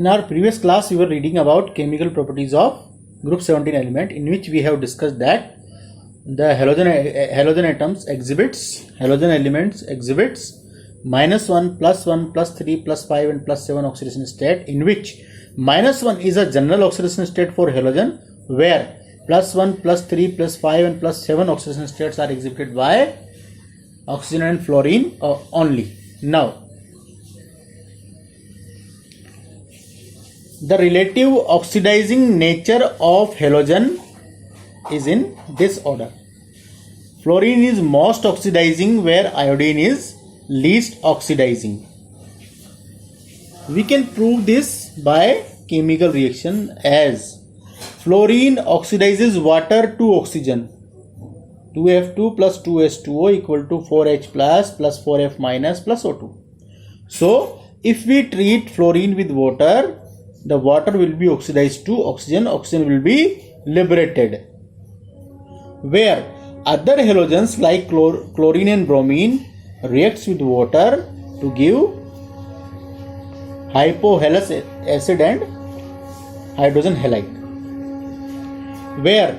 In our previous class, we were reading about chemical properties of group 17 element, in which we have discussed that the halogen atoms exhibits, halogen elements exhibits -1, +1, +3, +5 and +7 oxidation state, in which -1 is a general oxidation state for halogen, where +1, +3, +5 and +7 oxidation states are exhibited by oxygen and fluorine only. Now, the relative oxidizing nature of halogen is in this order. Fluorine is most oxidizing, where iodine is least oxidizing. We can prove this by chemical reaction, as fluorine oxidizes water to oxygen. 2F2 plus 2H2O equal to 4H plus 4F minus plus O2. So, if we treat fluorine with water, the water will be oxidized to oxygen, oxygen will be liberated. Where other halogens like chlorine and bromine reacts with water to give hypohalous acid and hydrogen halide. Where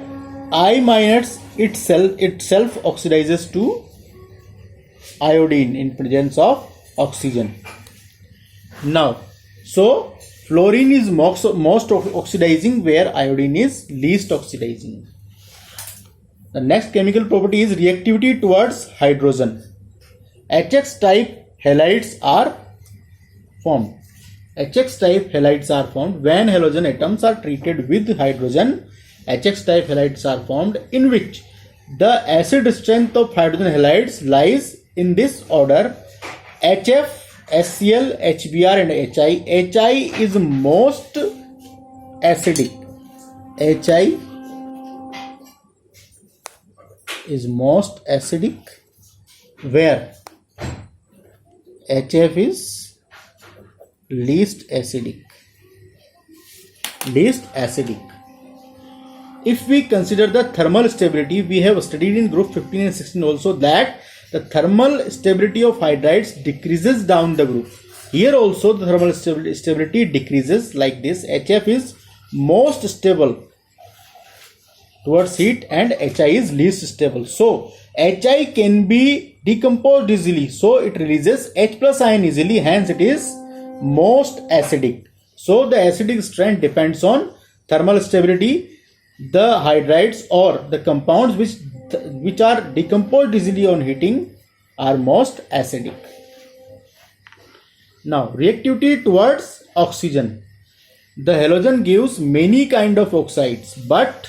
I minus itself oxidizes to iodine in presence of oxygen. Now, so fluorine is most oxidizing, where iodine is least oxidizing. The next chemical property is reactivity towards hydrogen. HX type halides are formed. HX type halides are formed when halogen atoms are treated with hydrogen. HX type halides are formed, in which the acid strength of hydrogen halides lies in this order: HF, HCl, HBr and HI. HI is most acidic. HI is most acidic, where HF is least acidic. If we consider the thermal stability, we have studied in group 15 and 16 also that the thermal stability of hydrides decreases down the group. Here also the thermal stability decreases like this. HF is most stable towards heat and HI is least stable. So HI can be decomposed easily, so it releases H plus ion easily, hence it is most acidic. So the acidic strength depends on thermal stability. The hydrides or the compounds which are decomposed easily on heating are most acidic. Now, reactivity towards oxygen. The halogen gives many kind of oxides, but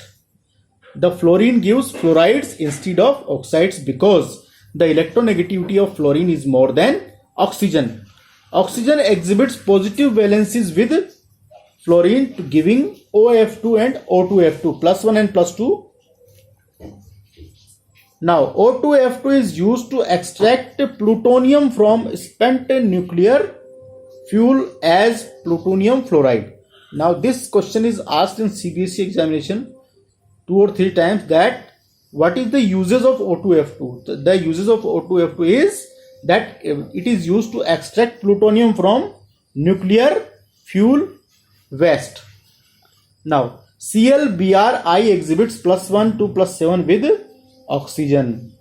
the fluorine gives fluorides instead of oxides, because the electronegativity of fluorine is more than oxygen. Oxygen exhibits positive valencies with fluorine, to giving OF2 and O2F2, +1 and +2. Now, O2F2 is used to extract plutonium from spent nuclear fuel as plutonium fluoride. Now, this question is asked in CBSE examination 2 or 3 times, that what is the uses of O2F2? The uses of O2F2 is that it is used to extract plutonium from nuclear fuel waste. Now, ClBrI exhibits +1 to +7 with oxygen.